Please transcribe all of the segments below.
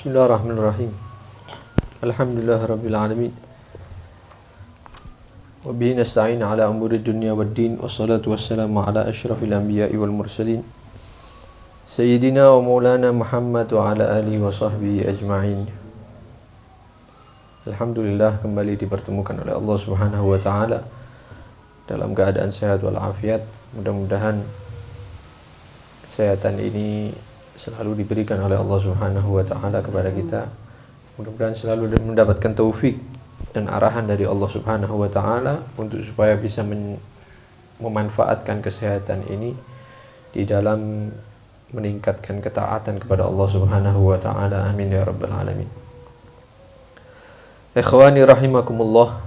Bismillahirrahmanirrahim. Alhamdulillahirabbil alamin. Wa bihi nasta'in ala umuri dunya waddin. Wassalatu wassalamu ala asyrafil anbiya'i wal mursalin. Sayyidina wa maulana Muhammad wa ala alihi wa sahbihi ajma'in. Alhamdulillah kembali dipertemukan oleh Allah Subhanahu wa taala dalam keadaan sehat walafiat. Mudah-mudahan kesehatan ini selalu diberikan oleh Allah Subhanahu wa taala kepada kita. Mudah-mudahan selalu mendapatkan taufik dan arahan dari Allah Subhanahu wa taala untuk supaya bisa memanfaatkan kesehatan ini di dalam meningkatkan ketaatan kepada Allah Subhanahu wa taala. Amin ya rabbal alamin. Ikhwani rahimakumullah.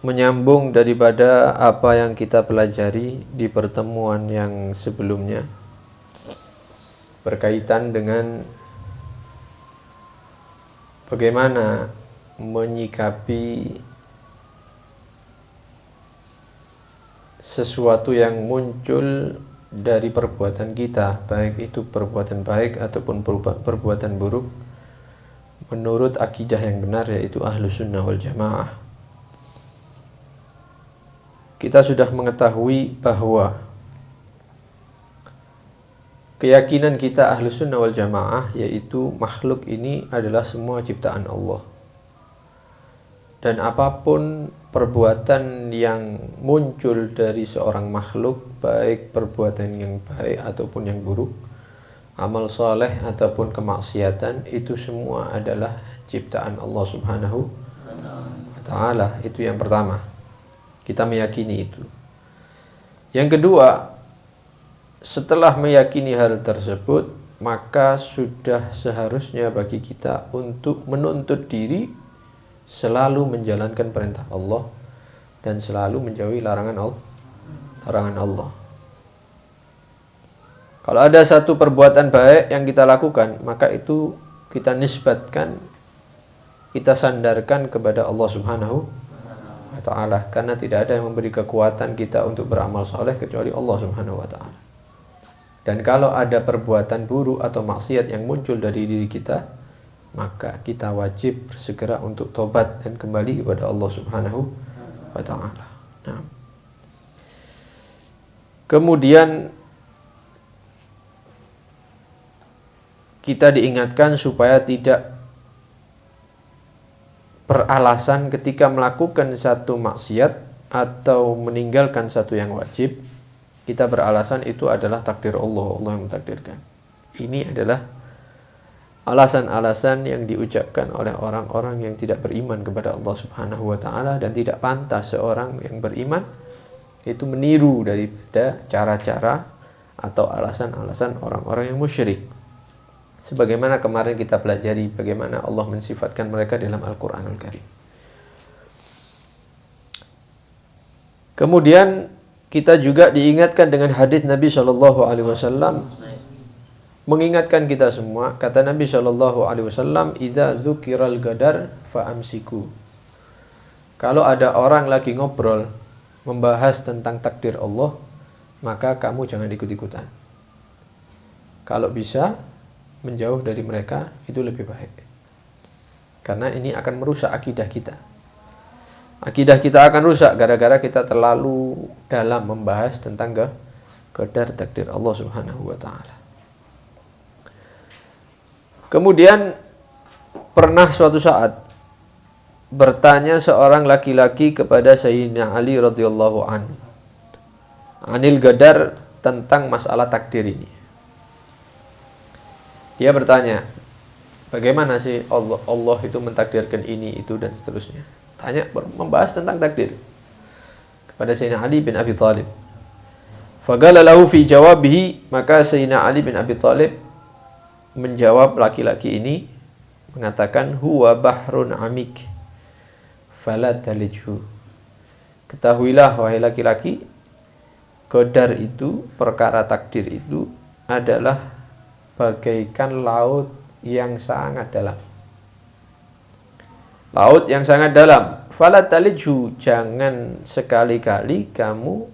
Menyambung daripada apa yang kita pelajari di pertemuan yang sebelumnya berkaitan dengan bagaimana menyikapi sesuatu yang muncul dari perbuatan kita, baik itu perbuatan baik ataupun perbuatan buruk, menurut akidah yang benar, yaitu Ahlus Sunnah wal Jamaah. Kita sudah mengetahui bahwa keyakinan kita Ahlus Sunnah wal Jamaah yaitu makhluk ini adalah semua ciptaan Allah. Dan apapun perbuatan yang muncul dari seorang makhluk, baik perbuatan yang baik ataupun yang buruk, amal soleh ataupun kemaksiatan, itu semua adalah ciptaan Allah Subhanahu wa ta'ala. Itu yang pertama, kita meyakini itu. Yang kedua, setelah meyakini hal tersebut, maka sudah seharusnya bagi kita untuk menuntut diri selalu menjalankan perintah Allah dan selalu menjauhi larangan Allah. Kalau ada satu perbuatan baik yang kita lakukan, maka itu kita nisbatkan, kita sandarkan kepada Allah Subhanahu wa ta'ala, karena tidak ada yang memberi kekuatan kita untuk beramal soleh kecuali Allah Subhanahu wa ta'ala. Dan kalau ada perbuatan buruk atau maksiat yang muncul dari diri kita, maka kita wajib segera untuk tobat dan kembali kepada Allah Subhanahu wa ta'ala. Nah. Kemudian kita diingatkan supaya tidak beralasan ketika melakukan satu maksiat atau meninggalkan satu yang wajib, kita beralasan itu adalah takdir Allah, Allah yang mentakdirkan. Ini adalah alasan-alasan yang diucapkan oleh orang-orang yang tidak beriman kepada Allah Subhanahu wa ta'ala, dan tidak pantas seorang yang beriman itu meniru daripada cara-cara atau alasan-alasan orang-orang yang musyrik. Sebagaimana kemarin kita pelajari bagaimana Allah mensifatkan mereka dalam Al-Quranul Karim. Kemudian kita juga diingatkan dengan hadis Nabi SAW mengingatkan kita semua. Kata Nabi SAW, "Idza dzukiral gadar fa'amsiku." Kalau ada orang lagi ngobrol membahas tentang takdir Allah, maka kamu jangan ikut-ikutan. Kalau bisa menjauh dari mereka itu lebih baik, karena ini akan merusak akidah kita. Akidah kita akan rusak gara-gara kita terlalu dalam membahas tentang qadar takdir Allah Subhanahu wa ta'ala. Kemudian pernah suatu saat bertanya seorang laki-laki kepada Sayyidina Ali radhiyallahu anil qadar, tentang masalah takdir ini. Dia bertanya, bagaimana sih Allah itu mentakdirkan ini, itu, dan seterusnya. Tanya, membahas tentang takdir kepada Sayyidina Ali bin Abi Thalib. Faqala lahu fi jawabihi, maka Sayyidina Ali bin Abi Thalib menjawab laki-laki ini, mengatakan, huwa bahrun amik fala talijhu. Ketahuilah wahai laki-laki, qadar itu, perkara takdir itu adalah bagaikan laut yang sangat dalam. Laut yang sangat dalam. Fala talijhu, jangan sekali-kali kamu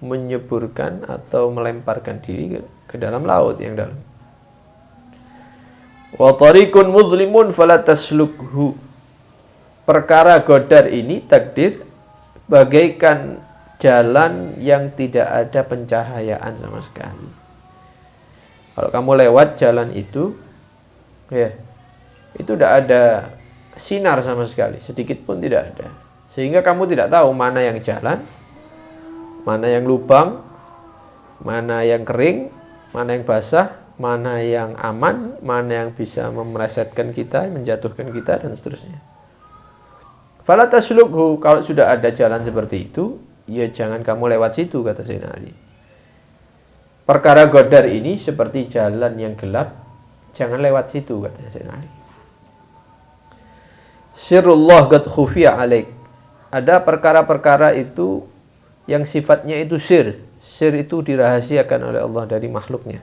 menyeburkan atau melemparkan diri ke dalam laut yang dalam. Wa tariqun muzlimun fala taslukhu. Perkara godar ini takdir bagaikan jalan yang tidak ada pencahayaan sama sekali. Kalau kamu lewat jalan itu, ya, itu tidak ada sinar sama sekali, sedikit pun tidak ada. Sehingga kamu tidak tahu mana yang jalan, mana yang lubang, mana yang kering, mana yang basah, mana yang aman, mana yang bisa memelesetkan kita, menjatuhkan kita, dan seterusnya. Fala taslukhu, kalau sudah ada jalan seperti itu, ya jangan kamu lewat situ, kata Sayyidina Ali. Perkara godar ini seperti jalan yang gelap, jangan lewat situ, kata Sayyidina Ali. Sirrullah qad khufiya alaik. Ada perkara-perkara itu yang sifatnya itu sir. Sir itu dirahasiakan oleh Allah dari makhluknya.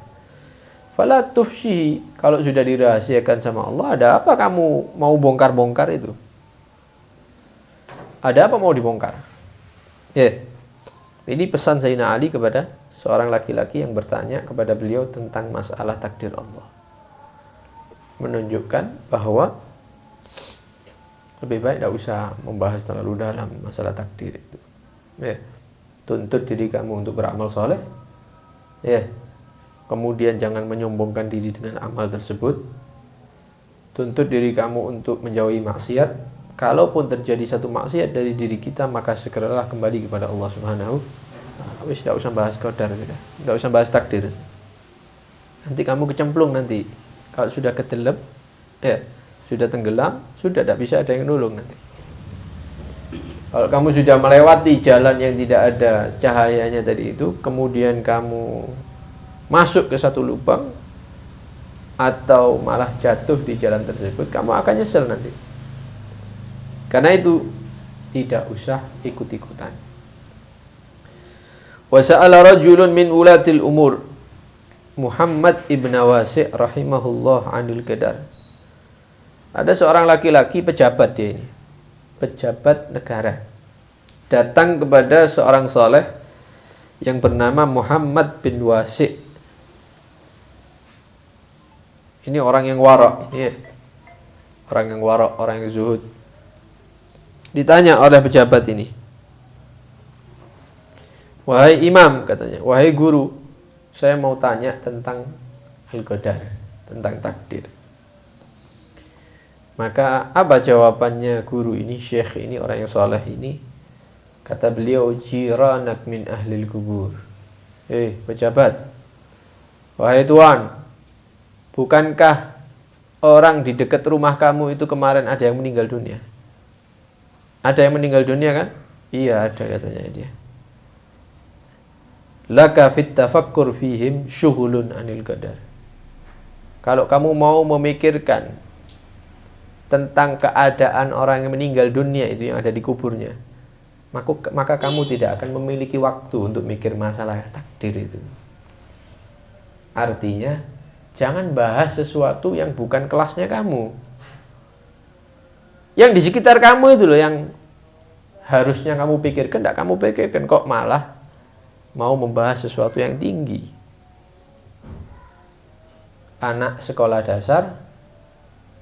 Fala tufshi, kalau sudah dirahasiakan sama Allah, ada apa kamu mau bongkar-bongkar itu? Ada apa mau dibongkar? Ya. Ini pesan Sayyidina Ali kepada seorang laki-laki yang bertanya kepada beliau tentang masalah takdir Allah. Menunjukkan bahwa lebih baik tidak usah membahas terlalu dalam masalah takdir itu. Ya. Tuntut diri kamu untuk beramal soleh. Ya. Kemudian jangan menyombongkan diri dengan amal tersebut. Tuntut diri kamu untuk menjauhi maksiat. Kalaupun terjadi satu maksiat dari diri kita, maka segeralah kembali kepada Allah Subhanahu. Wis tidak usah bahas qadar, tidak usah bahas takdir. Nanti kamu kecemplung nanti. Kalau sudah kedelep, ya, sudah tenggelam, sudah tidak bisa ada yang nolong nanti. Kalau kamu sudah melewati jalan yang tidak ada cahayanya tadi itu, kemudian kamu masuk ke satu lubang atau malah jatuh di jalan tersebut, kamu akan nyesel nanti. Karena itu tidak usah ikut-ikutan. Wa sa'ala rajulun min ulatil umur Muhammad ibn Wasi' rahimahullah anil qadar. Ada seorang laki-laki pejabat dia ini, pejabat negara, datang kepada seorang soleh yang bernama Muhammad bin Wasi'. Ini orang yang wara', ini orang yang wara', orang yang zuhud. Ditanya oleh pejabat ini, wahai imam, katanya, wahai guru, saya mau tanya tentang al-qadar, tentang takdir. Maka apa jawabannya guru ini, syekh ini, orang yang soleh ini? Kata beliau, jiranak min ahlil kubur. Pejabat, wahai tuan, bukankah orang di dekat rumah kamu itu kemarin ada yang meninggal dunia? Ada yang meninggal dunia kan? Iya ada, katanya dia. Laka fit tafakkur fihim syughulun anil qadar. Kalau kamu mau memikirkan tentang keadaan orang yang meninggal dunia itu yang ada di kuburnya, maka kamu tidak akan memiliki waktu untuk mikir masalah takdir itu. Artinya, jangan bahas sesuatu yang bukan kelasnya kamu. Yang di sekitar kamu itu loh yang harusnya kamu pikirkan, tidak kamu pikirkan, kok malah mau membahas sesuatu yang tinggi. Anak sekolah dasar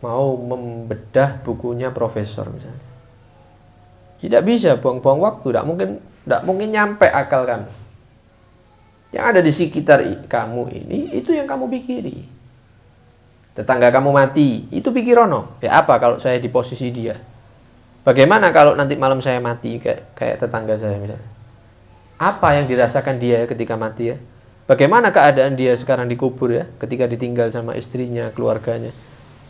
mau membedah bukunya profesor misalnya. Tidak bisa buang-buang waktu, tidak mungkin nyampe akal kamu. Yang ada di sekitar kamu ini, itu yang kamu pikiri. Tetangga kamu mati, itu pikirono. Ya apa kalau saya di posisi dia? Bagaimana kalau nanti malam saya mati kayak tetangga saya misalnya? Apa yang dirasakan dia ketika mati ya? Bagaimana keadaan dia sekarang dikubur ya, ketika ditinggal sama istrinya, keluarganya?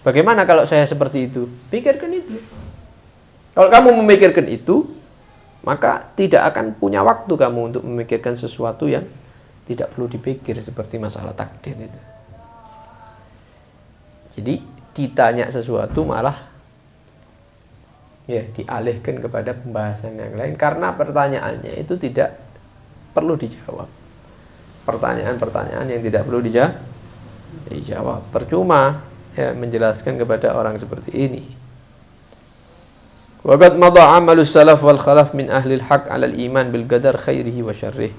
Bagaimana kalau saya seperti itu? Pikirkan itu. Kalau kamu memikirkan itu, maka tidak akan punya waktu kamu untuk memikirkan sesuatu yang tidak perlu dipikir, seperti masalah takdir itu. Jadi ditanya sesuatu malah ya dialihkan kepada pembahasan yang lain karena pertanyaannya itu tidak perlu dijawab. Pertanyaan-pertanyaan yang tidak perlu dijawab. Percuma ya menjelaskan kepada orang seperti ini. Wa qad madha 'amalus salaf wal khalaf min ahli al-haq 'ala al-iman bil qadar khairihi wa syarrihi.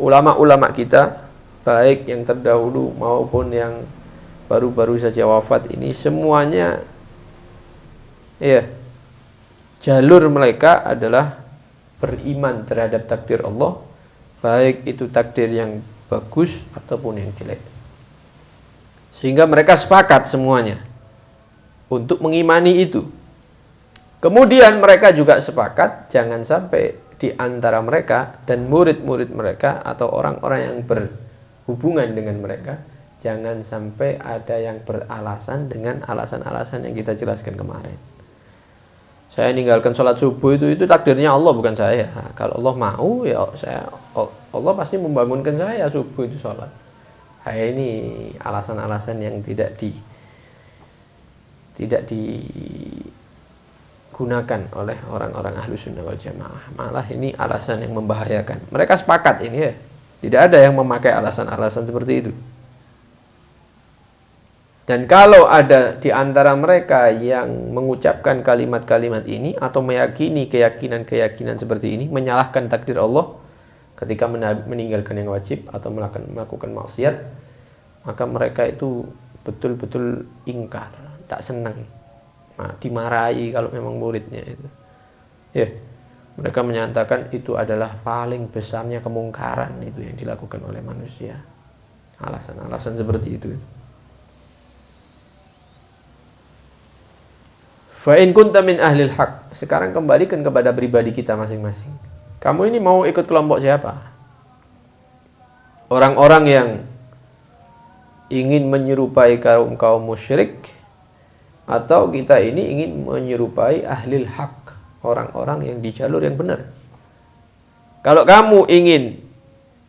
Ulama-ulama kita baik yang terdahulu maupun yang baru-baru saja wafat ini semuanya ya jalur mereka adalah beriman terhadap takdir Allah, baik itu takdir yang bagus ataupun yang jelek. Sehingga mereka sepakat semuanya untuk mengimani itu. Kemudian mereka juga sepakat jangan sampai di antara mereka dan murid-murid mereka atau orang-orang yang berhubungan dengan mereka, jangan sampai ada yang beralasan dengan alasan-alasan yang kita jelaskan kemarin. Saya ninggalkan sholat subuh itu takdirnya Allah, bukan saya. Nah, kalau Allah mau ya Allah pasti membangunkan saya subuh itu sholat. Nah, ini alasan-alasan yang tidak digunakan oleh orang-orang Ahlus Sunnah wal Jamaah. Malah ini alasan yang membahayakan. Mereka sepakat ini ya. Tidak ada yang memakai alasan-alasan seperti itu. Dan kalau ada di antara mereka yang mengucapkan kalimat-kalimat ini atau meyakini keyakinan-keyakinan seperti ini, menyalahkan takdir Allah ketika meninggalkan yang wajib atau melakukan maksiat, maka mereka itu betul-betul ingkar, tak senang. Nah, dimarahi kalau memang muridnya itu. Ya, mereka menyatakan itu adalah paling besarnya kemungkaran itu yang dilakukan oleh manusia. Alasan-alasan seperti itu. Fa in kunta min ahlil haq. Sekarang kembalikan kepada pribadi kita masing-masing. Kamu ini mau ikut kelompok siapa? Orang-orang yang ingin menyerupai kaum musyrik, atau kita ini ingin menyerupai ahlil haq, orang-orang yang di jalur yang benar? Kalau kamu ingin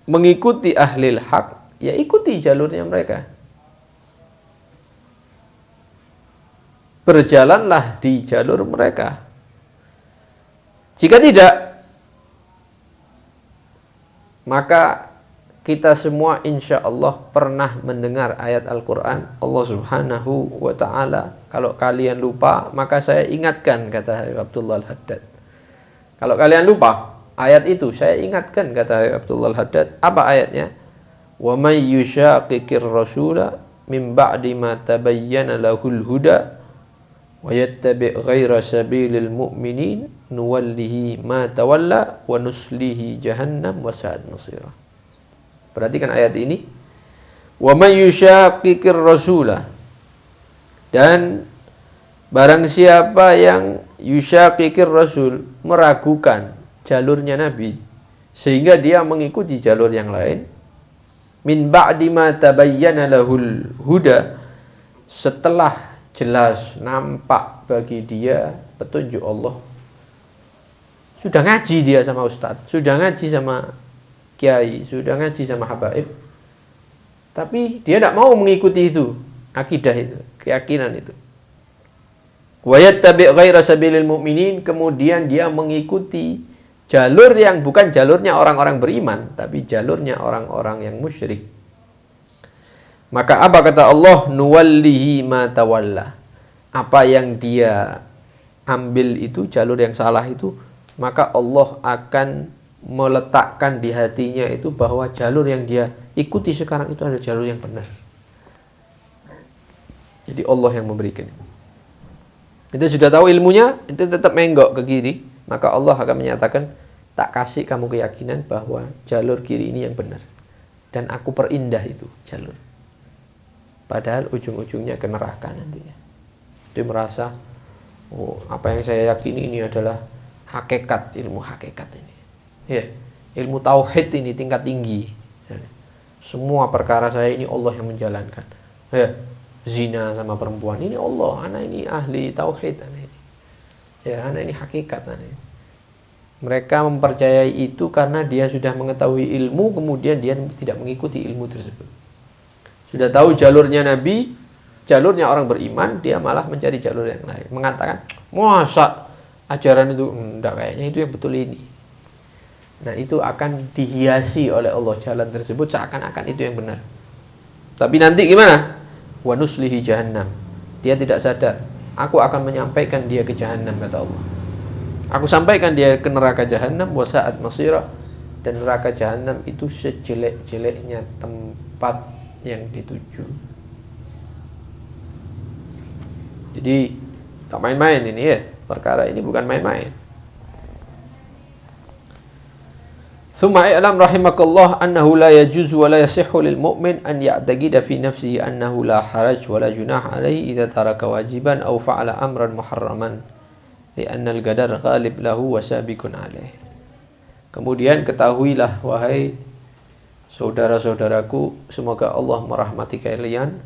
mengikuti ahlil haq, ya ikuti jalurnya mereka. Berjalanlah di jalur mereka. Jika tidak, maka kita semua insya Allah pernah mendengar ayat Al-Quran. Allah Subhanahu wa ta'ala, kalau kalian lupa maka saya ingatkan, kata Abdullah Al-Haddad. Kalau kalian lupa ayat itu, saya ingatkan, kata Abdullah Al-Haddad. Apa ayatnya? Wa may yushaqiqir rasula min ba'di ma tabayyana lahul huda wa yattabi' ghaira sabilil mu'minin nuwallihi ma tawalla wa nuslihi jahannam wa sa'at masira. Perhatikan ayat ini. Wa may yushaqiqir rasula, dan barang siapa yang yushaqiqir rasul, meragukan jalurnya Nabi sehingga dia mengikuti jalur yang lain, min ba'di ma tabayyana lahul huda, setelah jelas nampak bagi dia petunjuk Allah. Sudah ngaji dia sama ustadz, sudah ngaji sama kiai, sudah ngaji sama habaib, tapi dia tidak mau mengikuti itu, akidah itu, keyakinan itu. Wa yattabi' ghaira sabilil mu'minin, kemudian dia mengikuti jalur yang bukan jalurnya orang-orang beriman, tapi jalurnya orang-orang yang musyrik. Maka apa kata Allah? Nuwallihi ma tawalla. Apa yang dia ambil itu, jalur yang salah itu, maka Allah akan meletakkan di hatinya itu bahwa jalur yang dia ikuti sekarang itu adalah jalur yang benar. Jadi Allah yang memberikan. Kita sudah tahu ilmunya, itu tetap menggok ke kiri, maka Allah akan menyatakan, tak kasih kamu keyakinan bahwa jalur kiri ini yang benar, dan aku perindah itu jalur. Padahal ujung-ujungnya ke neraka nantinya. Dia merasa, oh, apa yang saya yakini ini adalah hakikat, ilmu hakikat ini. Ya, ilmu tauhid ini tingkat tinggi. Semua perkara saya ini Allah yang menjalankan. Ya, zina sama perempuan ini Allah, anak ini ahli tauhid, anak ini. Ya, anak ini hakikat, anak ini. Mereka mempercayai itu karena dia sudah mengetahui ilmu, kemudian dia tidak mengikuti ilmu tersebut. Sudah tahu jalurnya Nabi, jalurnya orang beriman, dia malah mencari jalur yang lain. Mengatakan, masa ajaran itu, enggak, kayaknya itu yang betul ini. Nah, itu akan dihiasi oleh Allah jalan tersebut seakan-akan itu yang benar. Tapi nanti gimana? Wa nuslihi jahannam. Dia tidak sadar. Aku akan menyampaikan dia ke jahannam, kata Allah. Aku sampaikan dia ke neraka jahannam, wa sa'at masira. Dan neraka jahannam itu sejelek-jeleknya tempat yang dituju. Jadi tak main-main ini ya, perkara ini bukan main-main. Thumma i'lam rahimakallah annahu la yajuzu wa la yasihhu lil mu'min an ya'taqida fi nafsihi annahu la haraj wa la junah alaihi idza taraka wajiban aw fa'ala amran muharraman li'anna al-qadar ghalib lahu wa sabiqun alaihi. Kemudian ketahuilah wahai saudara-saudaraku, semoga Allah merahmati kalian,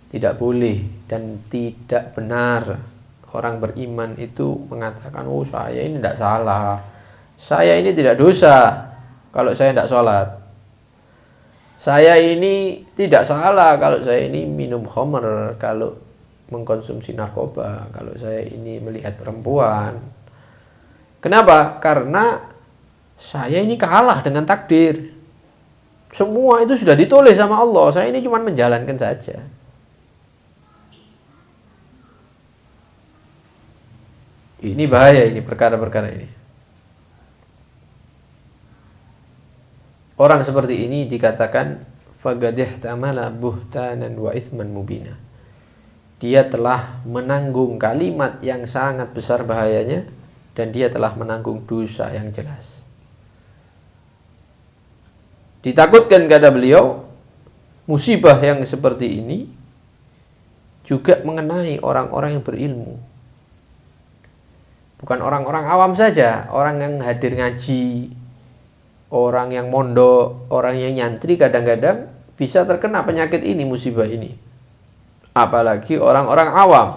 tidak boleh dan tidak benar orang beriman itu mengatakan, oh saya ini tidak salah, saya ini tidak dosa kalau saya tidak sholat, saya ini tidak salah kalau saya ini minum khamr, kalau mengkonsumsi narkoba, kalau saya ini melihat perempuan. Kenapa? Karena saya ini kalah dengan takdir. Semua itu sudah ditulis sama Allah, saya ini cuma menjalankan saja. Ini bahaya, ini perkara-perkara ini. Orang seperti ini dikatakan fagadih tamala buhtanan wa ithman mubina. Dia telah menanggung kalimat yang sangat besar bahayanya, dan dia telah menanggung dosa yang jelas. Ditakutkan kata beliau, musibah yang seperti ini juga mengenai orang-orang yang berilmu. Bukan orang-orang awam saja, orang yang hadir ngaji, orang yang mondok, orang yang nyantri kadang-kadang bisa terkena penyakit ini, musibah ini. Apalagi orang-orang awam.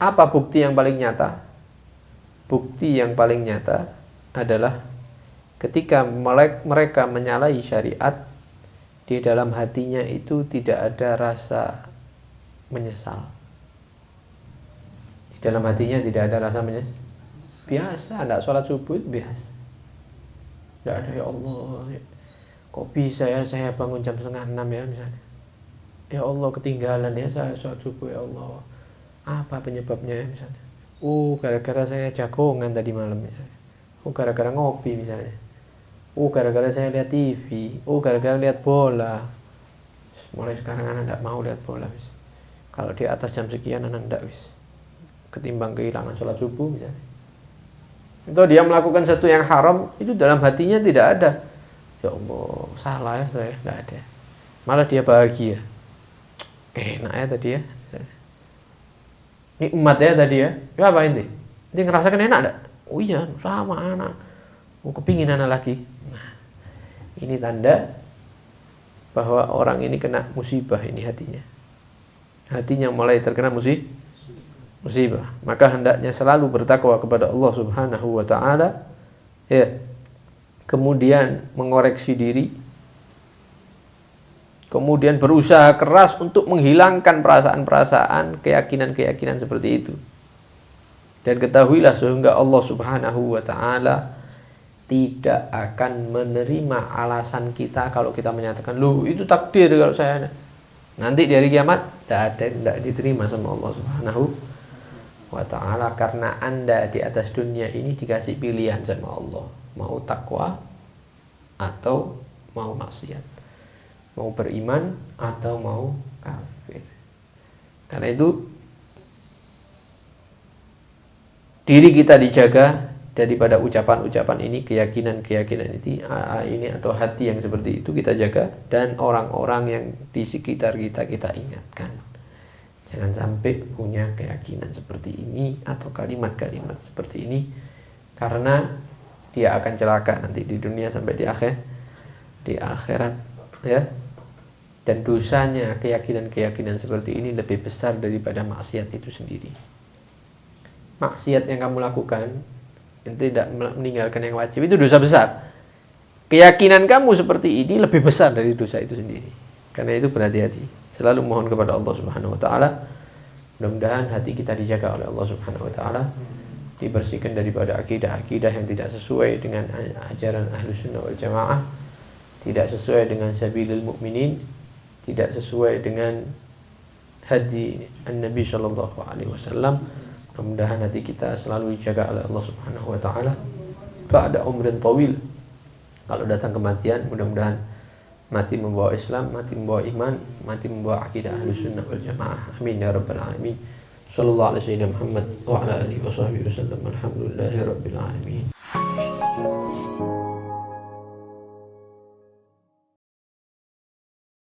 Apa bukti yang paling nyata? Bukti yang paling nyata adalah ketika mereka menyalahi syariat, di dalam hatinya itu tidak ada rasa menyesal. Di dalam hatinya tidak ada rasa menyesal. Biasa, tidak sholat subuh biasa. Tidak ada, ya Allah, kok bisa ya saya bangun jam 5:30 ya misalnya. Ya Allah ketinggalan ya saya sholat subuh, ya Allah. Apa penyebabnya ya misalnya? Gara-gara saya jagongan tadi malam misalnya. Gara-gara ngopi misalnya. Gara-gara saya lihat TV. Gara-gara lihat bola. Mulai sekarang anak tidak mau lihat bola. Kalau di atas jam sekian anak tidak. Ketimbang kehilangan sholat subuh misalnya. Itu dia melakukan sesuatu yang haram, itu dalam hatinya tidak ada, ya Allah salah ya saya, tidak ada. Malah dia bahagia. Enak ya tadi ya. Nikmat ya tadi ya. Ya apa ini? Dia ngerasakan enak tidak? Oh iya sama anak. Kepingin anak lagi. Nah, ini tanda bahwa orang ini kena musibah ini hatinya. Hatinya mulai terkena musibah. Maka hendaknya selalu bertakwa kepada Allah Subhanahu wa taala, ya. Kemudian mengoreksi diri. Kemudian berusaha keras untuk menghilangkan perasaan-perasaan, keyakinan-keyakinan seperti itu. Dan ketahuilah sehingga Allah Subhanahu wa taala tidak akan menerima alasan kita kalau kita menyatakan, loh itu takdir kalau saya. Nanti di hari kiamat tidak diterima sama Allah Subhanahu wa ta'ala, karena Anda di atas dunia ini dikasih pilihan sama Allah, mau takwa atau mau maksiat, mau beriman atau mau kafir. Karena itu diri kita dijaga daripada ucapan-ucapan ini, keyakinan-keyakinan ini atau hati yang seperti itu kita jaga, dan orang-orang yang di sekitar kita ingatkan. Jangan sampai punya keyakinan seperti ini atau kalimat-kalimat seperti ini, karena dia akan celaka nanti di dunia sampai di akhirat, ya. Dan dosanya keyakinan-keyakinan seperti ini lebih besar daripada maksiat itu sendiri. Maksiat yang kamu lakukan itu tidak meninggalkan yang wajib, itu dosa besar. Keyakinan kamu seperti ini lebih besar dari dosa itu sendiri. Karena itu berhati-hati. Selalu mohon kepada Allah Subhanahu wa taala, mudah-mudahan hati kita dijaga oleh Allah Subhanahu wa taala, dibersihkan daripada akidah-akidah yang tidak sesuai dengan ajaran Ahlus Sunnah wal Jamaah, tidak sesuai dengan sabilil mukminin, tidak sesuai dengan hadi An-Nabi sallallahu alaihi wasallam. Mudah-mudahan hati kita selalu dijaga oleh Allah Subhanahu wa taala. Ba'da umrin tawil, Kalau datang kematian, mudah-mudahan mati membawa Islam, mati membawa iman, mati membawa akidah Ahlussunnah wal Jamaah. Amin ya rabbal alamin. Sallallahu alaihi wasallam Muhammad wa ala alihi wasallam. Alhamdulillahirabbil alamin.